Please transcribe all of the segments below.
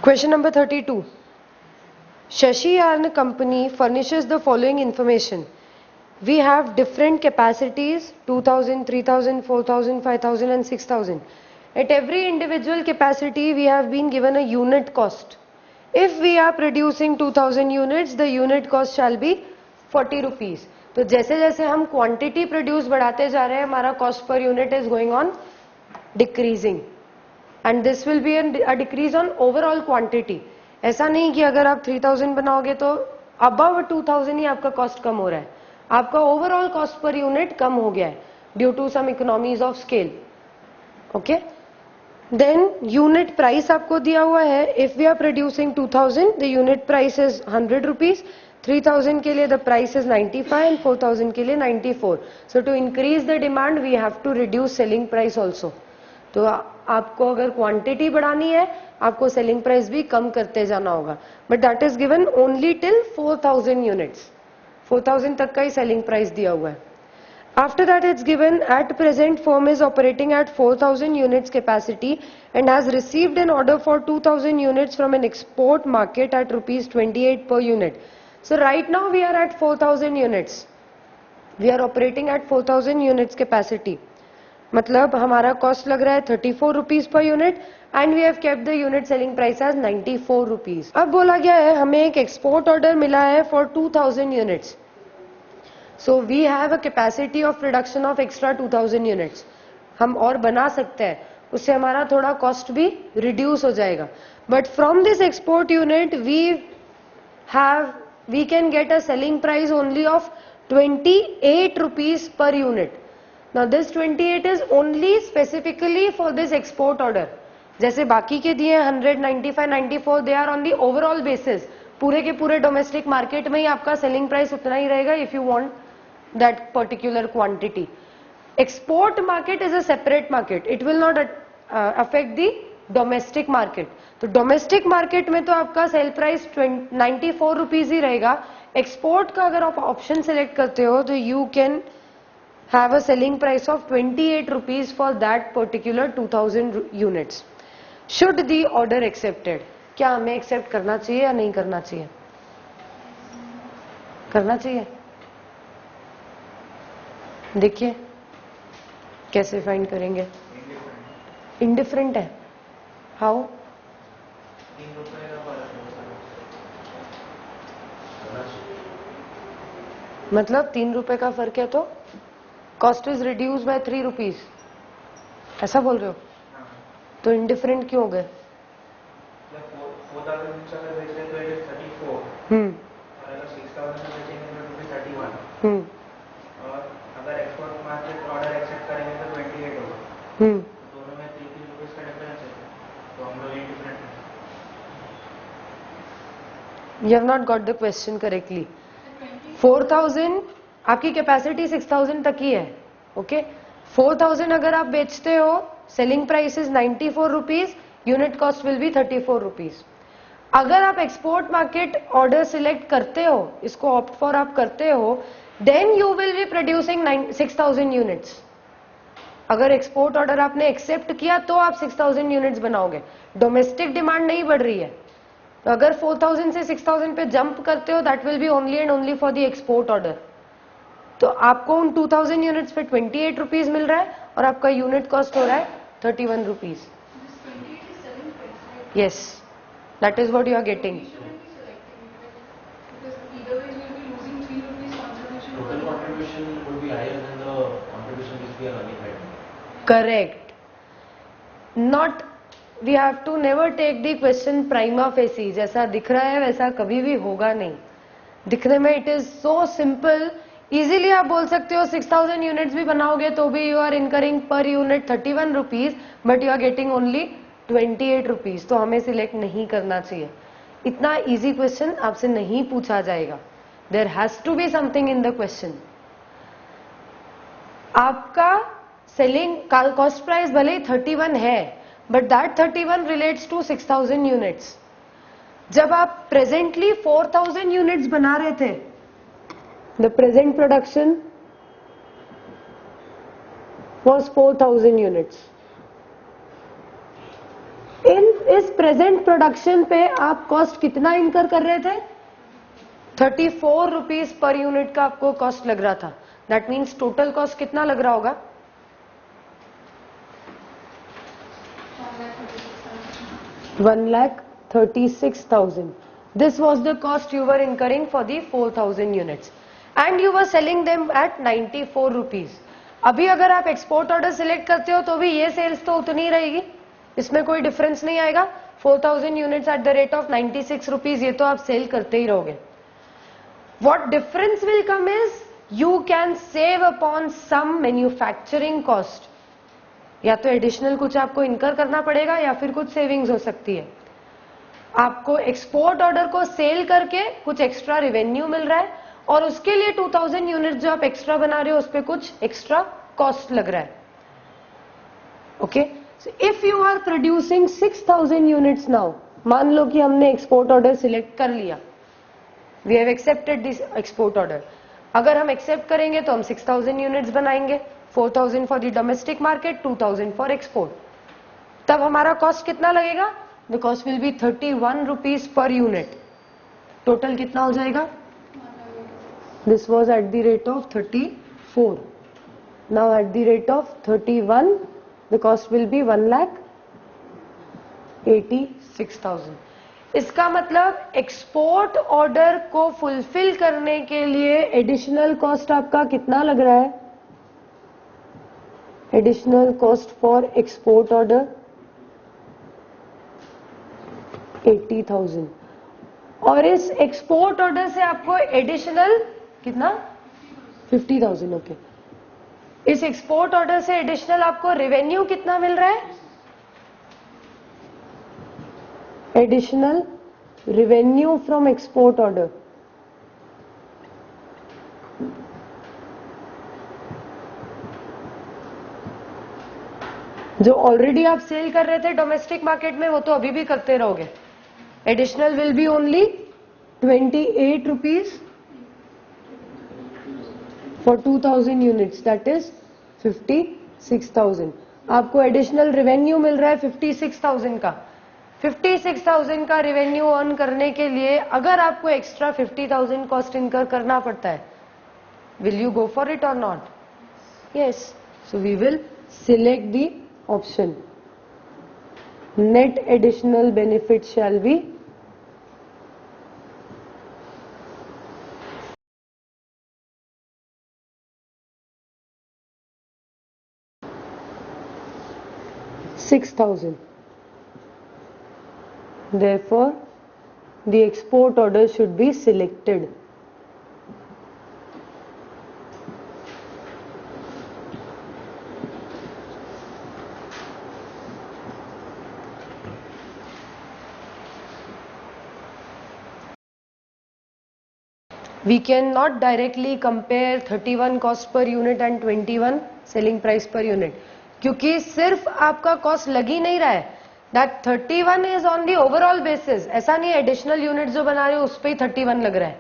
Question number 32. Shashi Yarn Company furnishes the following information. We have different capacities 2000, 3000, 4000, 5000 and 6000. At every individual capacity we have been given a unit cost. If we are producing 2000 units, the unit cost shall be 40 rupees. तो जैसे जैसे हम quantity produce बढ़ाते जा रहे हैं हमारा cost per unit is going on decreasing and this will be a decrease on overall quantity. ऐसा नहीं कि अगर आप 3000 बनाओगे तो अबव 2000 ही आपका कॉस्ट कम हो रहा है, आपका ओवरऑल कॉस्ट पर यूनिट कम हो गया है due to some economies of scale. Okay, then unit price आपको दिया हुआ है. If we are producing 2000 the unit price is 100 rupees, 3000 के लिए द प्राइस इज 95 एंड 4000 के लिए 94. So to increase the demand we have to reduce selling price also. तो आपको अगर क्वांटिटी बढ़ानी है आपको सेलिंग प्राइस भी कम करते जाना होगा, but that is given only till 4000 units. 4000 तक का ही सेलिंग प्राइस दिया हुआ है. After that it's given at present firm is operating at 4000 units capacity and has received an order for 2000 units from an export market at rupees 28 per unit. So right now we are at 4000 units. We are operating at 4000 units capacity. मतलब हमारा cost लग रहा है 34 rupees per unit and we have kept the unit selling price as 94 rupees. अब बोला गया है हमें एक एक्सपोर्ट ऑर्डर मिला है for 2000 units. So we have a capacity of production of extra 2000 units. हम और बना सकते हैं, उससे हमारा थोड़ा कॉस्ट भी रिड्यूस हो जाएगा. But from this export unit we can get a selling price only of 28 rupees per unit. Now this 28 is only specifically for this export order. जैसे बाकी के दिए 100, 95, 94 they are on the overall basis. पूरे के पूरे domestic market में ही आपका selling price उतना ही रहेगा if you want that particular quantity. Export market is a separate market. It will not affect the domestic market. तो डोमेस्टिक मार्केट में तो आपका सेल प्राइस 94 रुपीज ही रहेगा. एक्सपोर्ट का अगर आप ऑप्शन सेलेक्ट करते हो तो you can have a selling price of 28 rupees for that particular 2000 units. Should the order accepted? क्या हमें एक्सेप्ट करना चाहिए या नहीं करना चाहिए? करना चाहिए. देखिए कैसे फाइंड करेंगे. इंडिफरेंट है. हाउ? मतलब 3 रुपए का फर्क है तो cost is reduce by 3 rupees, ऐसा बोल रहे हो? तो इंडिफरेंट क्यों हो गए? अगर एक्सपोर्ट मार्केट ऑर्डर एक्सेप्ट करेंगे तो 28 होगा. दोनों में 3 रुपीज का डिफरेंस है, तो हम लोग इंडिफरेंट हैं. You have not got the question correctly. 4000 आपकी कैपेसिटी 6000 तक ही है. ओके, 4000 अगर आप बेचते हो selling price is 94 rupees, unit cost will B 34 rupees. अगर आप एक्सपोर्ट मार्केट ऑर्डर सिलेक्ट करते हो, इसको ऑप्ट फॉर आप करते हो, then you will be producing 6000 units. अगर एक्सपोर्ट ऑर्डर आपने एक्सेप्ट किया तो आप 6000 यूनिट्स बनाओगे. डोमेस्टिक डिमांड नहीं बढ़ रही है, तो अगर 4000 से 6000 पे जंप करते हो that will B only and only for the export order. तो आपको उन 2000 यूनिट्स पे 28 रुपीज मिल रहा है और आपका यूनिट कॉस्ट हो रहा है 31 rupees. Yes, that is what you are getting. Correct. Not, we have to never take the question prima facie. जैसा दिख रहा है वैसा कभी भी होगा नहीं. दिखने में it is so simple. Easily आप बोल सकते हो 6000 यूनिट्स भी बनाओगे तो भी you are incurring per unit 31 rupees, but you are getting only 28 rupees. तो हमें सिलेक्ट नहीं करना चाहिए. इतना इजी क्वेश्चन आपसे नहीं पूछा जाएगा. There has to be something in the question. आपका सेलिंग कॉस्ट प्राइस भले ही 31 है, but that 31 relates to 6000 units. जब आप प्रेजेंटली 4000 यूनिट्स बना रहे थे, the present production was 4000 units. In इस प्रेजेंट प्रोडक्शन पे आप कॉस्ट कितना इनकर कर रहे थे? 34 रुपीज पर यूनिट का आपको कॉस्ट लग रहा था. दैट मीन्स टोटल कॉस्ट कितना लग रहा होगा? 1,36,000. This was the cost you were incurring for the 4,000 units and you were selling them at 94 rupees. अभी अगर आप एक्सपोर्ट ऑर्डर सिलेक्ट करते हो तो भी ये सेल्स तो उतनी ही रहेगी, इसमें कोई डिफरेंस नहीं आएगा. 4,000 units at the rate of 96 rupees, ये तो आप सेल करते ही रहोगे. What difference will come is you can save upon some manufacturing cost. या तो एडिशनल कुछ आपको इनकर करना पड़ेगा या फिर कुछ सेविंग्स हो सकती है. आपको एक्सपोर्ट ऑर्डर को सेल करके कुछ एक्स्ट्रा रेवेन्यू मिल रहा है और उसके लिए 2000 यूनिट जो आप एक्स्ट्रा बना रहे हो उस पर कुछ एक्स्ट्रा कॉस्ट लग रहा है. Okay, if you are producing 6000 units now, मान लो कि हमने एक्सपोर्ट ऑर्डर सिलेक्ट कर लिया, we have accepted this export order. अगर हम एक्सेप्ट करेंगे तो हम 6000 यूनिट्स बनाएंगे, 4000 for the domestic market, 2000 for export. तब हमारा कॉस्ट कितना लगेगा? The cost will B 31 rupees per unit. Total कितना हो जाएगा? This was at the rate of 34. Now at the rate of 31 the cost will B 1,86,000. इसका मतलब एक्सपोर्ट ऑर्डर को फुलफिल करने के लिए एडिशनल कॉस्ट आपका कितना लग रहा है? Additional cost for export order 80,000. और इस एक्सपोर्ट ऑर्डर से आपको एडिशनल कितना? 50,000. ओके, इस एक्सपोर्ट ऑर्डर से एडिशनल आपको रेवेन्यू कितना मिल रहा है? Additional revenue from export order जो ऑलरेडी आप सेल कर रहे थे डोमेस्टिक मार्केट में, वो तो अभी भी करते रहोगे. Additional will be only 28 rupees for 2000 units, that is 56,000. आपको एडिशनल रेवेन्यू मिल रहा है 56,000 का. 56,000 का रेवेन्यू अर्न करने के लिए अगर आपको एक्स्ट्रा 50,000 कॉस्ट इनकर करना पड़ता है, will you go for it or not? Yes. So we will select the option. Net additional benefit shall be $6,000. Therefore, the export order should be selected. We cannot directly compare 31 cost per unit and 21 selling price per unit, क्योंकि सिर्फ आपका cost लग ही नहीं रहा है. That 31 is on the overall basis. ऐसा नहीं है एडिशनल यूनिट जो बना रहे हो उस पर ही 31 लग रहा है.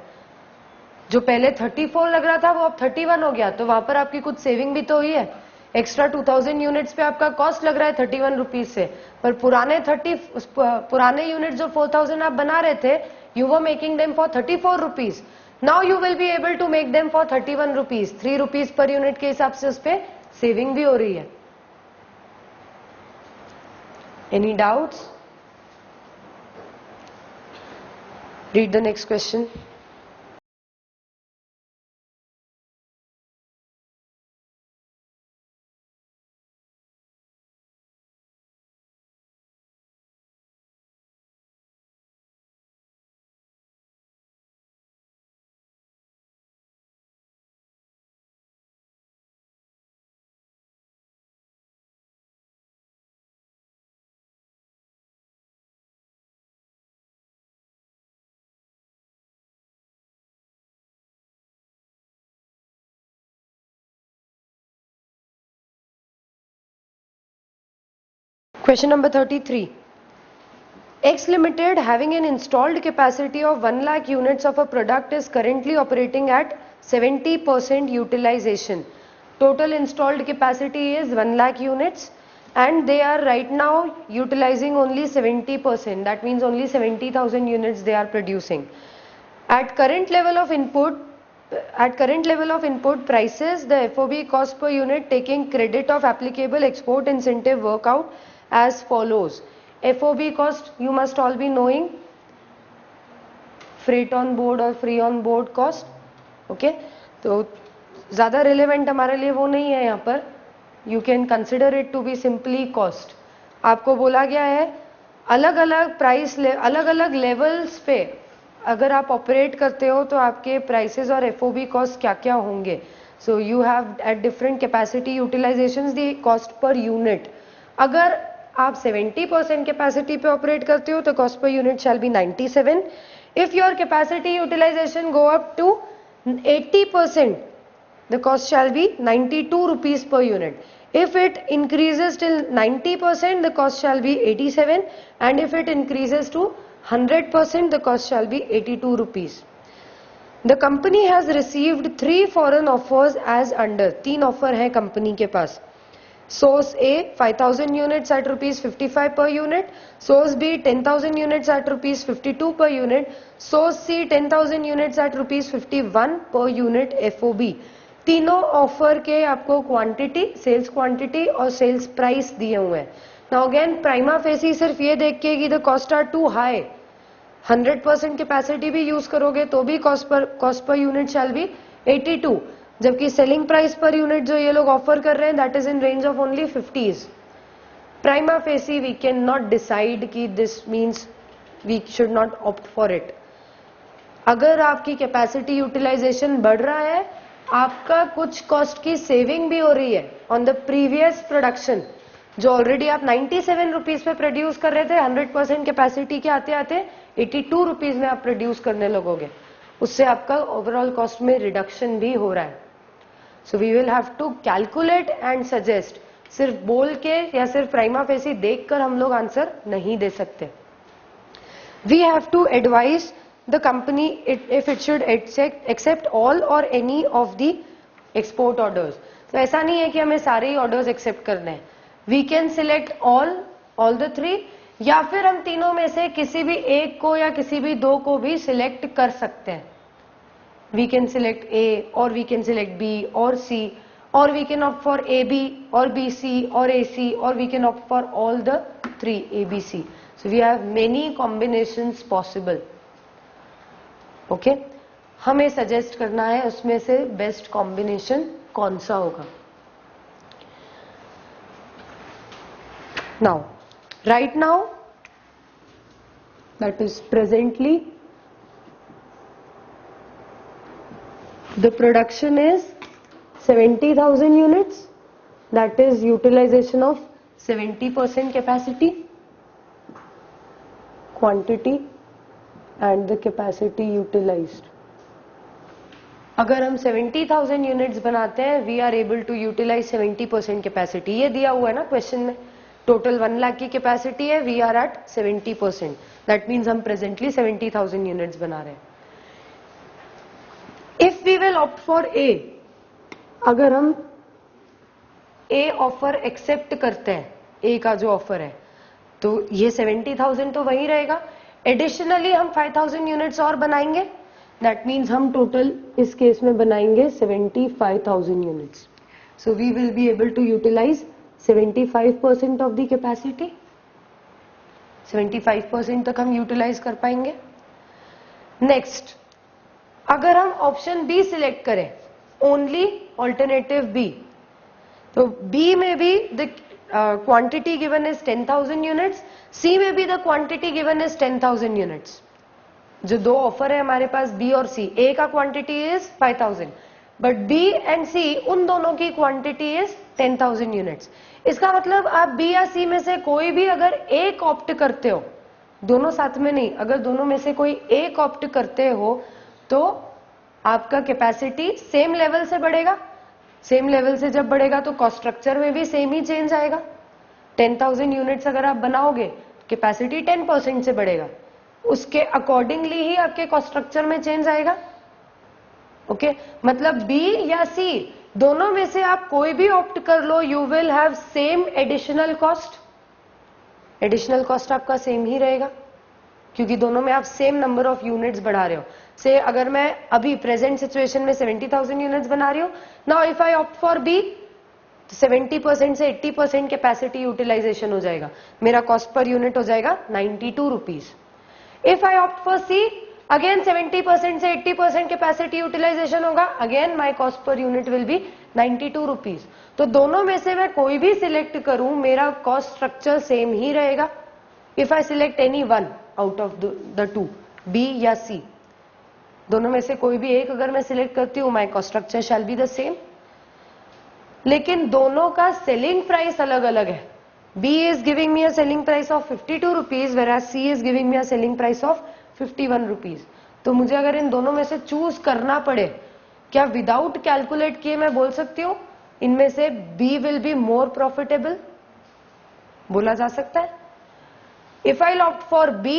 जो पहले 34 लग रहा था वो अब 31 हो गया, तो वहां पर आपकी कुछ सेविंग भी तो हुई है. एक्स्ट्रा 2000 यूनिट्स पे आपका कॉस्ट लग रहा है 31 रुपीज से, पर पुराने यूनिट जो 4000 आप बना रहे थे, you were making them for 34 rupees. Now you will be able to make them for 31 rupees. 3 rupees per unit के हिसाब से उस पे सेविंग भी हो रही है. Any doubts? Read the next question. Question number 33. X Limited, having an installed capacity of 1 lakh units of a product, is currently operating at 70% utilization. Total installed capacity is 1 lakh units. and they are right now utilizing only 70%. That means only 70,000 units they are producing. At current level of input prices, the FOB cost per unit taking credit of applicable export incentive work out as follows. FOB cost you must all be knowing, freight on board or free on board cost. Okay, तो ज़्यादा relevant हमारे लिए वो नहीं है यहाँ पर. You can consider it to be simply cost. आपको बोला गया है अलग अलग प्राइस अलग अलग लेवल्स पे अगर आप ऑपरेट करते हो तो आपके प्राइसेस और FOB कॉस्ट क्या क्या होंगे. So you have eight different capacity utilisations the cost per unit. अगर आप 70% कैपेसिटी पे ऑपरेट करते हो तो cost per unit shall be 97. If your capacity utilization go up to 80%, the cost shall be 92 rupees per unit. If it increases till 90%, the cost shall be 87, and if it increases to 100%, the cost shall be 82 rupees. The company has received 3 foreign offers as under. 3 offer है company के पास. Source A 5,000 units at rupees 55 per unit. Source B 10,000 units at rupees 52 per unit. Source C 10,000 units at rupees 51 per unit FOB. तीनों offer के आपको quantity, sales quantity और sales price दिए हुए हैं. Now again prima facie सिर्फ ये देख के कि the cost are too high, 100% capacity भी यूज करोगे तो भी cost per unit shall B 82, जबकि सेलिंग प्राइस पर यूनिट जो ये लोग ऑफर कर रहे हैं that is in range of only 50s. Prima facie we can not decide कि this means we should not opt for it. अगर आपकी कैपेसिटी यूटिलाइजेशन बढ़ रहा है, आपका कुछ कॉस्ट की सेविंग भी हो रही है ऑन द प्रीवियस प्रोडक्शन. जो ऑलरेडी आप 97 रुपीज पे प्रोड्यूस कर रहे थे, 100% कैपेसिटी के आते आते 82 रुपीज में आप प्रोड्यूस करने लगोगे, उससे आपका ओवरऑल कॉस्ट में रिडक्शन भी हो रहा है. So we will have to calculate and suggest. सिर्फ बोल के या सिर्फ प्राइमा फेसी देख कर हम लोग आंसर नहीं दे सकते. We have to advise the company if it should accept all or any of the export orders. तो ऐसा नहीं है कि हमें सारे ही ऑर्डर्स एक्सेप्ट करने हैं. We can select all the 3, या फिर हम तीनों में से किसी भी एक को या किसी भी 2 को भी सिलेक्ट कर सकते हैं. वी कैन सिलेक्ट ए और वी कैन सिलेक्ट बी और सी, और we can opt for AB और BC और AC, और we can opt for all the 3 ABC. So we have many combinations possible. Okay, हमें सजेस्ट करना है उसमें से बेस्ट कॉम्बिनेशन कौन सा होगा. Now right now that is presently the production is 70,000 units. That is utilization of 70% capacity, quantity and the capacity utilized. अगर हम 70,000 यूनिट्स बनाते हैं, we are able to utilize 70% capacity. ये दिया हुआ है ना क्वेश्चन में. टोटल 1 लाख की कैपेसिटी है, we are at 70%. That means हम प्रेजेंटली 70,000 यूनिट्स बना रहे हैं. If we will opt for A, अगर हम ए ऑफर एक्सेप्ट करते हैं, ए का जो ऑफर है, तो ये 70,000 तो वही रहेगा. एडिशनली हम 5,000 यूनिट्स और बनाएंगे. दैट मीन्स हम टोटल इस केस में बनाएंगे 75,000 units. So we will be able to utilize 75% of the capacity. 75% तक हम यूटिलाइज कर पाएंगे. नेक्स्ट, अगर हम ऑप्शन बी सिलेक्ट करें, ओनली ऑल्टरनेटिव बी, तो बी में भी the quantity given is 10,000 units, C में भी the quantity given is 10,000 units. जो 2 ऑफर है हमारे पास B और C, A का quantity is 5,000, but B and C उन दोनों की क्वांटिटी is 10,000 units. इसका मतलब आप B या C में से कोई भी अगर एक ऑप्ट करते हो, दोनों साथ में नहीं, अगर दोनों में से कोई एक ऑप्ट करते हो तो आपका कैपेसिटी सेम लेवल से बढ़ेगा. सेम लेवल से जब बढ़ेगा तो कॉस्ट स्ट्रक्चर में भी सेम ही चेंज आएगा. 10,000 यूनिट्स अगर आप बनाओगे, कैपेसिटी 10% से बढ़ेगा, उसके अकॉर्डिंगली ही आपके कॉस्ट स्ट्रक्चर में चेंज आएगा. ओके मतलब बी या सी दोनों में से आप कोई भी ऑप्ट कर लो, you will have same additional cost. Additional cost आपका सेम ही रहेगा क्योंकि दोनों में आप सेम नंबर ऑफ यूनिट्स बढ़ा रहे हो। से अगर मैं अभी प्रेजेंट सिचुएशन में 70,000 यूनिट्स बना रही हूं, now if I opt for B, 70% से 80% कैपेसिटी यूटिलाइजेशन हो जाएगा, मेरा कॉस्ट पर यूनिट हो जाएगा 92 rupees. If I opt for C, again 70% से 80% कैपेसिटी यूटिलाइजेशन होगा, again my cost per unit will be 92 rupees. तो दोनों में से मैं कोई भी सिलेक्ट करूं, मेरा कॉस्ट स्ट्रक्चर सेम ही रहेगा। If I select any one out of the two, B या सी, दोनों में से कोई भी एक अगर मैं सिलेक्ट करती हूं, my cost structure shall B the same. लेकिन दोनों का सेलिंग प्राइस अलग अलग है। B is giving me a selling price of 52 rupees whereas C is giving me a selling price of 51 rupees। तो मुझे अगर इन दोनों में से चूज करना पड़े, क्या विदाउट कैलकुलेट किए मैं बोल सकती हूँ इनमें से B will be more profitable? बोला जा सकता है। If I opt for B,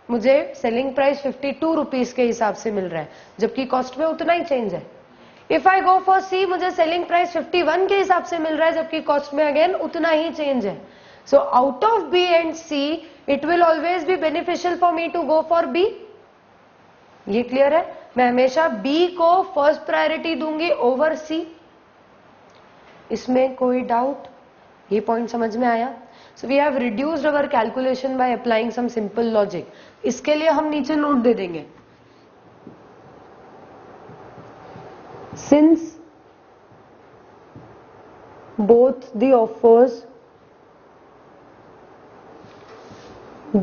मुझे सेलिंग प्राइस 52 रुपीज के हिसाब से मिल रहा है जबकि कॉस्ट में उतना ही चेंज है। इफ आई गो फॉर सी, मुझे सेलिंग प्राइस 51 के हिसाब से मिल रहा है जबकि कॉस्ट में अगेन उतना ही चेंज है। So out of B and C it will always be beneficial for me to go for B. ये क्लियर है? मैं हमेशा बी को फर्स्ट प्रायोरिटी दूंगी ओवर सी। इसमें कोई डाउट? ये पॉइंट समझ में आया? So we have reduced our calculation by applying some simple logic. इसके लिए हम नीचे नोट दे देंगे, since both the offers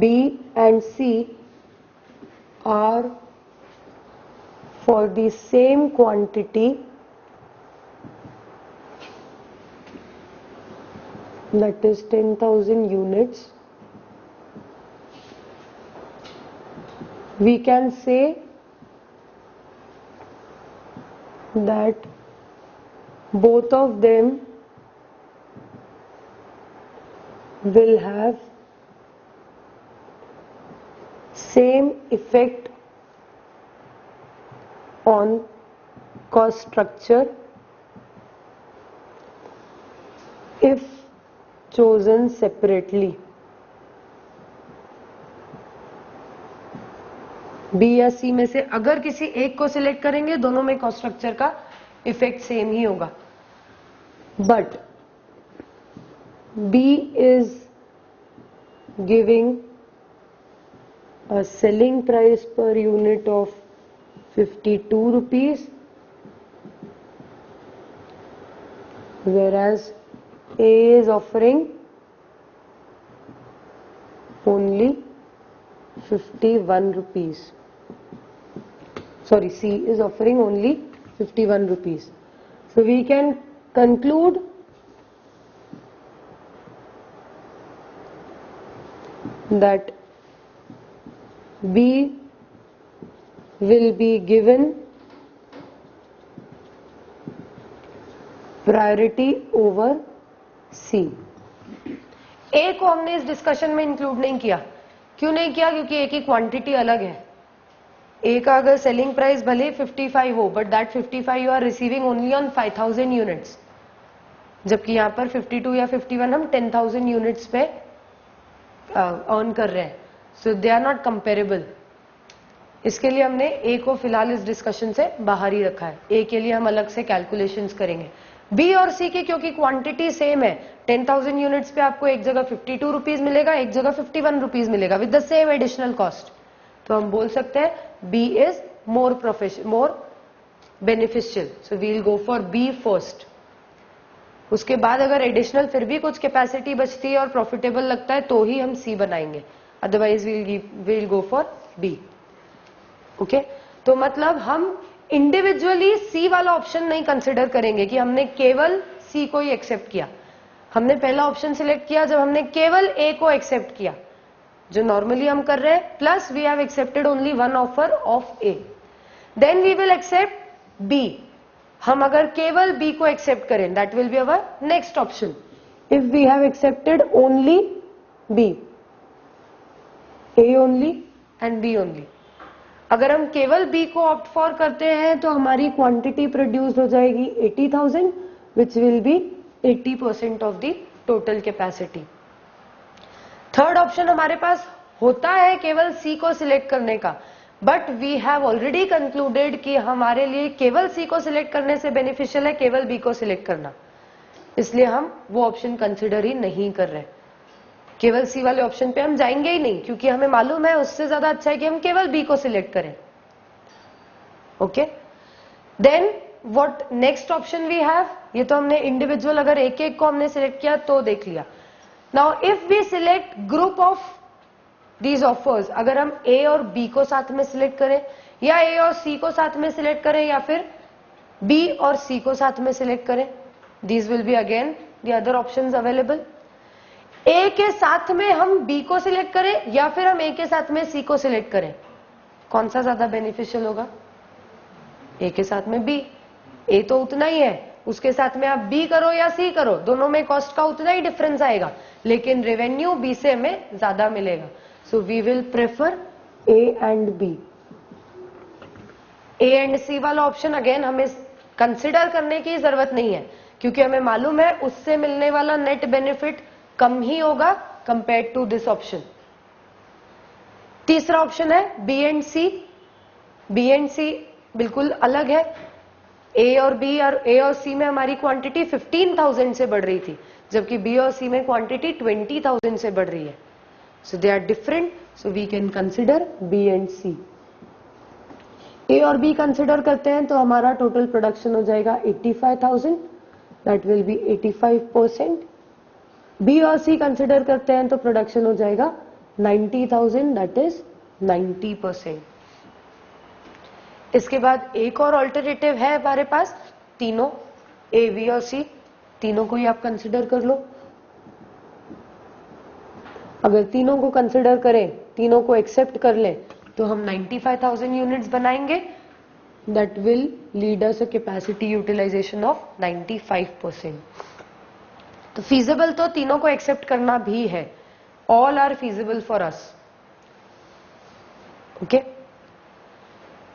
B and C are for the same quantity, that is 10,000 units, we can say that both of them will have same effect on cost structure if chosen separately। B या C में से अगर किसी एक को select करेंगे, दोनों में कॉस्ट स्ट्रक्चर का इफेक्ट सेम ही होगा। But B is giving a selling price per unit of 52 rupees, whereas A is offering only 51 rupees. Sorry, C is offering only 51 rupees. So we can conclude that B will be given priority over C. A को हमने इस discussion में include नहीं किया। क्यों नहीं किया? क्योंकि ए की क्वांटिटी अलग है। ए का अगर सेलिंग प्राइस भले 55 हो, but that 55 you are receiving only on 5000 units, जबकि यहां पर 52 या 51 हम 10,000 यूनिट्स पे अर्न कर रहे हैं। सो दे आर नॉट कंपेरेबल। इसके लिए हमने ए को फिलहाल इस डिस्कशन से बाहर ही रखा है। ए के लिए हम अलग से कैलकुलेशंस करेंगे। बी और सी की क्योंकि क्वांटिटी सेम है, 10,000 यूनिट्स पे आपको एक जगह 52 रुपीज मिलेगा, एक जगह 51 रुपीज मिलेगा with the same additional cost. तो हम बोल सकते हैं B is more beneficial. So we will go for B first. उसके बाद अगर एडिशनल फिर भी कुछ कैपेसिटी बचती है और प्रॉफिटेबल लगता है तो ही हम सी बनाएंगे, otherwise we will go for B. Okay, तो मतलब हम इंडिविजुअली सी वाला ऑप्शन नहीं कंसिडर करेंगे कि हमने केवल सी को ही एक्सेप्ट किया। हमने पहला ऑप्शन सिलेक्ट किया जब हमने केवल ए को एक्सेप्ट किया, जो नॉर्मली हम कर रहे हैं, plus we have accepted only one offer of A. Then we will accept B. हम अगर केवल बी को एक्सेप्ट करें, that will be our next option. If we have accepted only B, A only and B only, अगर हम केवल B को opt for करते हैं तो हमारी क्वांटिटी प्रोड्यूस हो जाएगी 80,000 विच will B 80% of the total capacity. Third option हमारे पास होता है केवल सी को सिलेक्ट करने का, but we have already concluded कि हमारे लिए केवल सी को सिलेक्ट करने से बेनिफिशियल है केवल बी को सिलेक्ट करना, इसलिए हम वो ऑप्शन कंसिडर ही नहीं कर रहे। केवल सी वाले ऑप्शन पे हम जाएंगे ही नहीं, क्योंकि हमें मालूम है उससे ज्यादा अच्छा है कि हम केवल बी को सिलेक्ट करें। Okay, then what next option we have, ये तो हमने इंडिविजुअल अगर एक एक को हमने सिलेक्ट किया तो देख लिया। Now if we select group of these offers, अगर हम ए और बी को साथ में सिलेक्ट करें, या ए और सी को साथ में सिलेक्ट करें, या फिर बी और सी को साथ में सिलेक्ट करें, these will be again the other options available. A के साथ में हम बी को सिलेक्ट करें या फिर हम ए के साथ में सी को सिलेक्ट करें, कौन सा ज्यादा बेनिफिशियल होगा? ए के साथ में बी। ए तो उतना ही है, उसके साथ में आप बी करो या सी करो, दोनों में कॉस्ट का उतना ही डिफरेंस आएगा, लेकिन रेवेन्यू बी से हमें ज्यादा मिलेगा। So we will prefer A and B. A and C वाला ऑप्शन अगेन हमें कंसिडर करने की जरूरत नहीं है, क्योंकि हमें मालूम है उससे मिलने वाला नेट बेनिफिट कम ही होगा कंपेयर टू दिस ऑप्शन। तीसरा ऑप्शन है B and C. B and C बिल्कुल अलग है। ए और बी और ए और सी में हमारी क्वांटिटी 15,000 से बढ़ रही थी, जबकि बी और सी में क्वांटिटी 20,000 से बढ़ रही है। So they are different, so we can consider B and C. A और बी कंसिडर करते हैं तो हमारा टोटल प्रोडक्शन हो जाएगा 85,000, दैट विल बी 85%। बी और सी कंसिडर करते हैं तो प्रोडक्शन हो जाएगा 90,000, दैट इज 90%। इसके बाद एक और ऑल्टरनेटिव है हमारे पास, तीनों ए बी और सी, तीनों को ही आप कंसिडर कर लो। अगर तीनों को कंसिडर करें, तीनों को एक्सेप्ट कर लें, तो हम 95,000 यूनिट्स बनाएंगे, that will lead us a capacity utilization of 95%। तो फीजिबल तो तीनों को एक्सेप्ट करना भी है, all are feasible for us. Okay,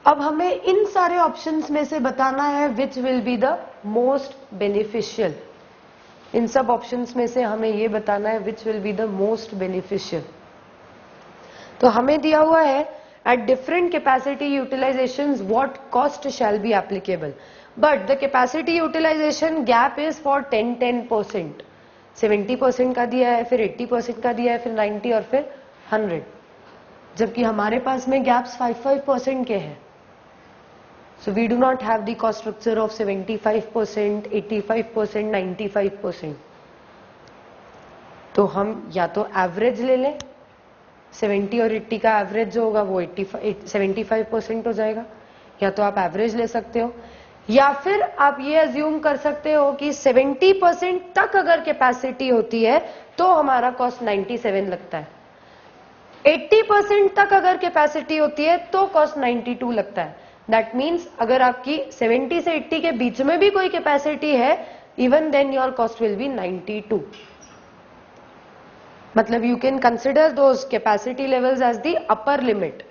अब हमें इन सारे ऑप्शंस में से बताना है which will be the most beneficial. इन सब ऑप्शंस में से हमें ये बताना है which will be the most beneficial. तो हमें दिया हुआ है at different capacity utilisations what cost shall be applicable, but the capacity utilisation gap is for 10% 70% का दिया है, फिर 80% का दिया है, फिर 90 और फिर 100, जबकि हमारे पास में गैप्स 5% के हैं। So we do not have the cost structure of 75%, 85%, 95%. तो हम या तो एवरेज ले लें, 70 और 80 का एवरेज जो होगा वो 75% हो जाएगा, या तो आप एवरेज ले सकते हो, या फिर आप ये अज्यूम कर सकते हो कि 70% तक अगर कैपेसिटी होती है तो हमारा कॉस्ट 97 लगता है, 80% तक अगर कैपेसिटी होती है तो कॉस्ट 92 लगता है। दैट मीन्स अगर आपकी 70 से 80 के बीच में भी कोई कैपेसिटी है, even then your cost will be 92। मतलब you can consider those capacity levels as the upper limit.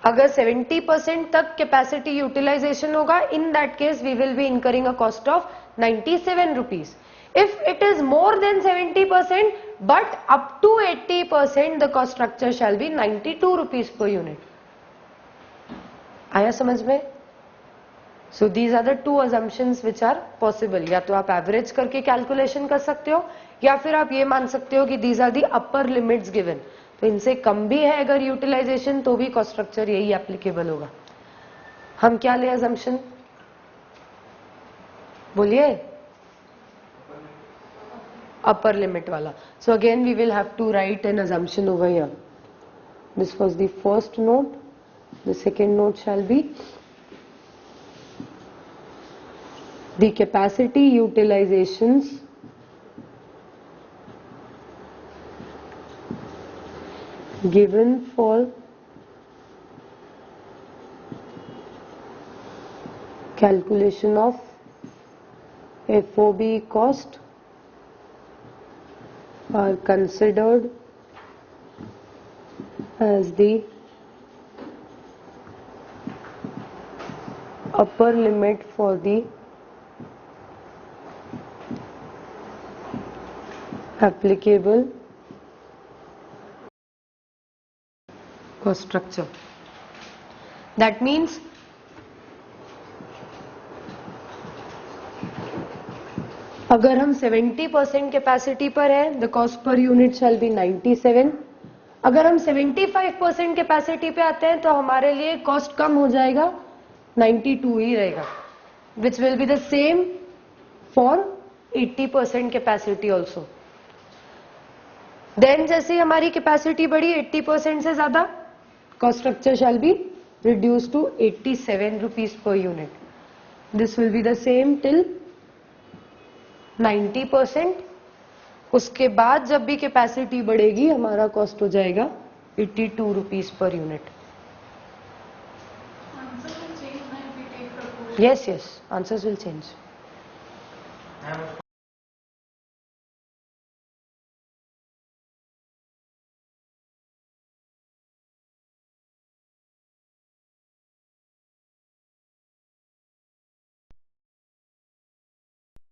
अगर 70% तक कैपेसिटी यूटिलाइजेशन होगा, in that case we will be incurring a cost of 97 rupees. If it is more than 70% but up to 80%, the cost structure shall be 92 rupees per unit. आया समझ में? So these are the two assumptions which are possible. या तो आप average करके calculation कर सकते हो, या फिर आप ये मान सकते हो कि these are the upper limits given. तो इनसे कम भी है अगर यूटिलाइजेशन तो भी कॉस्ट स्ट्रक्चर यही एप्लीकेबल होगा। हम क्या ले assumption? बोलिए। upper limit wala. So again we will have to write an assumption over here. This was the first note. The second note shall be the capacity utilizations given for calculation of FOB cost are considered as the upper limit for the applicable cost structure. That means अगर हम 70% capacity पर हैं, the cost per unit shall be 97. अगर हम 75% capacity पे आते हैं तो हमारे लिए कॉस्ट कम हो जाएगा, 92 ही रहेगा, which will be the same for 80% capacity also. Then जैसे हमारी कैपेसिटी बढ़ी 80% से ज्यादा, cost structure shall be reduce to 87 rupees per unit. This will be the same till 90%. उसके बाद जब भी कैपेसिटी बढ़ेगी हमारा कॉस्ट हो जाएगा 82 rupees per unit. Yes, answers will change. Ma'am